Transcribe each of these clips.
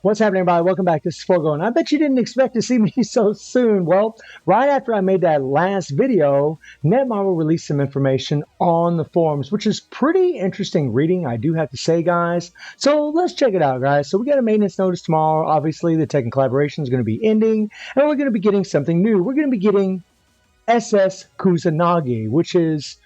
What's happening, everybody? Welcome back. This is Forgo, and I bet you didn't expect to see me so soon. Well, right after I made that last video, Netmarble released some information on the forums, which is pretty interesting reading, I do have to say, guys. So let's check it out, guys. So we got a maintenance notice tomorrow. Obviously, the Tekken collaboration is going to be ending, and we're going to be getting something new. We're going to be getting SS Kusanagi, which is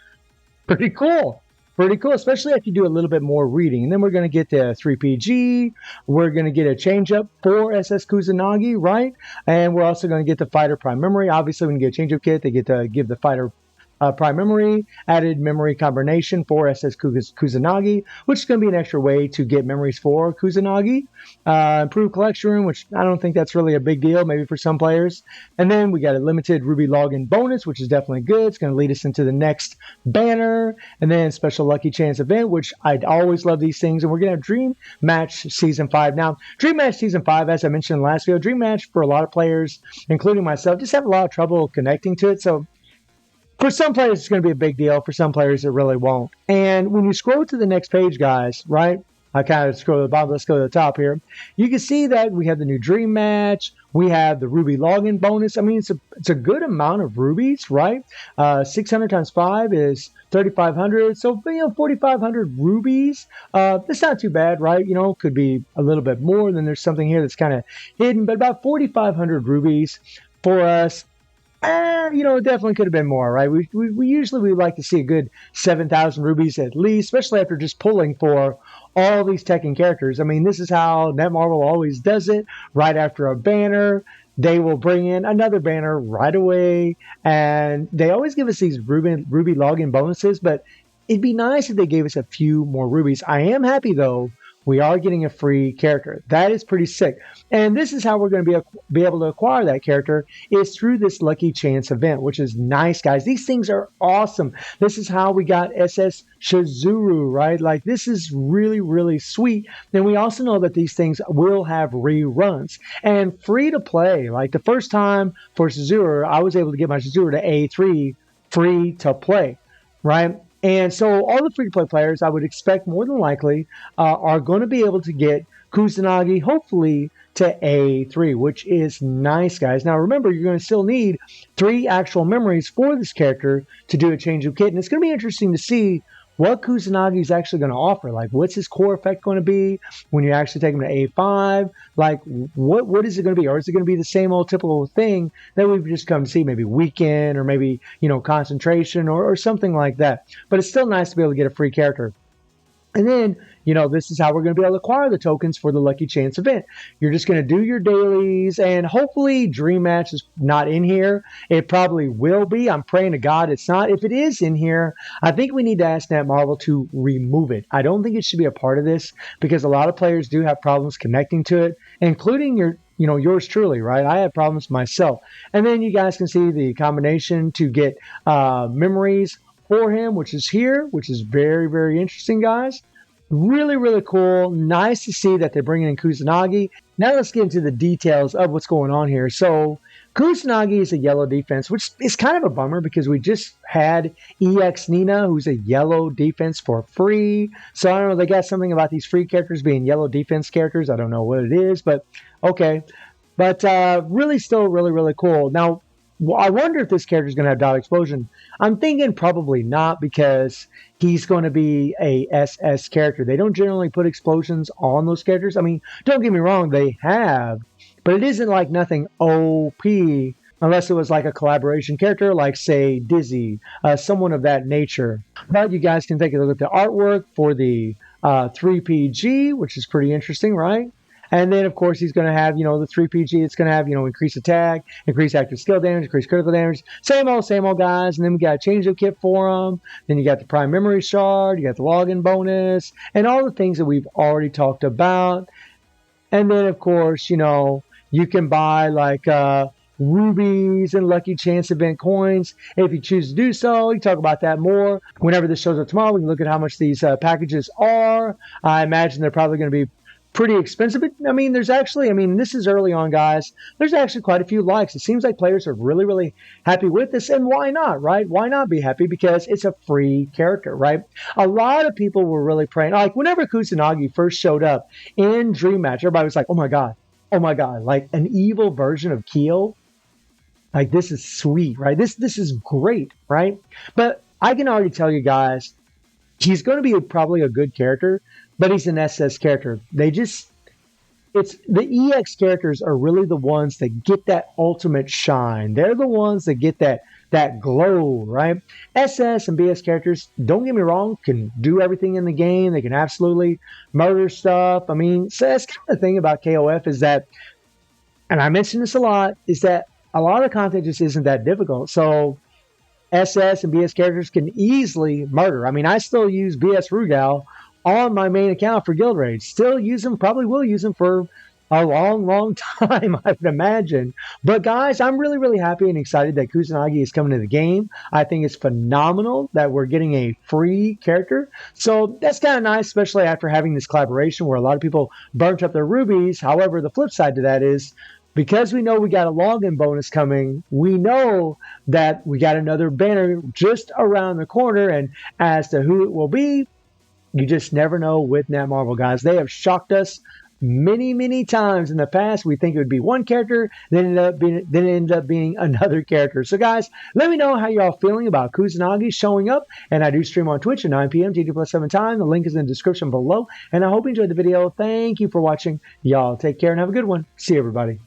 pretty cool. Pretty cool, especially if you do a little bit more reading. And then we're going to get the 3PG. We're going to get a change-up for SS Kusanagi, right? And we're also going to get the fighter prime memory. Obviously, when you get a change-up kit, they get to give the fighter prime memory, added memory combination for SS Kusanagi, which is going to be an extra way to get memories for Kusanagi. Improved collection room, which I don't think that's really a big deal, maybe for some players. And then we got a limited Ruby login bonus, which is definitely good. It's going to lead us into the next banner. And then special lucky chance event, which I'd always love these things. And we're going to have Dream Match Season 5. Now, Dream Match Season 5, as I mentioned in the last video, Dream Match for a lot of players, including myself, just have a lot of trouble connecting to it. So for some players, it's going to be a big deal. For some players, it really won't. And when you scroll to the next page, guys, right? I kind of scroll to the bottom. Let's go to the top here. You can see that we have the new Dream Match. We have the Ruby login bonus. I mean, it's a good amount of rubies, right? 600 times 5 is 3,500. So, 4,500 rubies. That's not too bad, right? Could be a little bit more. Then there's something here that's kind of hidden. But about 4,500 rubies for us. It definitely could have been more, right? We usually like to see a good 7,000 rubies at least, especially after just pulling for all these Tekken characters. I mean, this is how Netmarble always does it. Right after a banner, they will bring in another banner right away, and they always give us these Ruby login bonuses, but it'd be nice if they gave us a few more rubies. I am happy, though. We are getting a free character. That is pretty sick. And this is how we're going to be able to acquire that character, is through this Lucky Chance event, which is nice, guys. These things are awesome. This is how we got SS Shizuru, right? Like, this is really, really sweet. And we also know that these things will have reruns. And free to play. Like, the first time for Shizuru, I was able to get my Shizuru to A3 free to play, right? And so all the free-to-play players, I would expect more than likely, are going to be able to get Kusanagi, hopefully, to A3, which is nice, guys. Now, remember, you're going to still need 3 actual memories for this character to do a change of kit. And it's going to be interesting to see what Kusanagi is actually going to offer. Like, what's his core effect going to be when you actually take him to A5? Like, what is it going to be? Or is it going to be the same old typical thing that we've just come to see? Maybe weekend, or maybe, concentration, or something like that. But it's still nice to be able to get a free character. And then, this is how we're going to be able to acquire the tokens for the Lucky Chance event. You're just going to do your dailies, and hopefully Dream Match is not in here. It probably will be. I'm praying to God it's not. If it is in here, I think we need to ask Netmarble to remove it. I don't think it should be a part of this, because a lot of players do have problems connecting to it, including yours truly, right? I have problems myself. And then you guys can see the combination to get memories for him, which is here, which is very, very interesting, guys. Really, really cool. Nice to see that they're bringing in Kusanagi. Now let's get into the details of what's going on here. So Kusanagi is a yellow defense, which is kind of a bummer because we just had EX Nina, who's a yellow defense for free. So I don't know, they got something about these free characters being yellow defense characters. I don't know what it is, but okay. But really still really, really cool. Now, I wonder if this character is going to have dot explosion. I'm thinking probably not, because he's going to be a SS character. They don't generally put explosions on those characters. I mean, don't get me wrong, they have, but it isn't like nothing OP, unless it was like a collaboration character, like, say, Dizzy, someone of that nature. But you guys can take a look at the artwork for the 3PG, which is pretty interesting, right? And then, of course, he's going to have, the 3PG. It's going to have, increased attack, increased active skill damage, increased critical damage. Same old guys. And then we got a change of kit for him. Then you got the prime memory shard. You got the login bonus. And all the things that we've already talked about. And then, of course, you can buy, like, rubies and Lucky Chance event coins if you choose to do so. You can talk about that more whenever this shows up tomorrow. We can look at how much these packages are. I imagine they're probably going to be pretty expensive, but I mean, there's actually, I mean, this is early on, guys. There's actually quite a few likes. It seems like players are really, really happy with this, and why not, right? Why not be happy? Because it's a free character, right? A lot of people were really praying, like whenever Kusanagi first showed up in Dream Match, everybody was like, oh my God, like an evil version of Keel. Like this is sweet, right? This is great, right? But I can already tell you guys, he's going to be probably a good character, but he's an SS character. It's the EX characters are really the ones that get that ultimate shine. They're the ones that get that glow, right? SS and BS characters, don't get me wrong, can do everything in the game. They can absolutely murder stuff. I mean, so that's kind of the thing about KOF is that, and I mention this a lot, is that a lot of content just isn't that difficult. So SS and BS characters can easily murder. I mean, I still use BS Rugal on my main account for Guild Raids. Still use them, probably will use them for a long, long time, I would imagine. But guys, I'm really, really happy and excited that Kusanagi is coming to the game. I think it's phenomenal that we're getting a free character. So that's kind of nice, especially after having this collaboration where a lot of people burnt up their rubies. However, the flip side to that is, because we know we got a login bonus coming, we know that we got another banner just around the corner. And as to who it will be, you just never know with Netmarble, guys. They have shocked us many, many times in the past. We think it would be one character, then it ended up being another character. So, guys, let me know how y'all feeling about Kusanagi showing up. And I do stream on Twitch at 9 p.m. TT+7 time. The link is in the description below. And I hope you enjoyed the video. Thank you for watching. Y'all take care and have a good one. See you, everybody.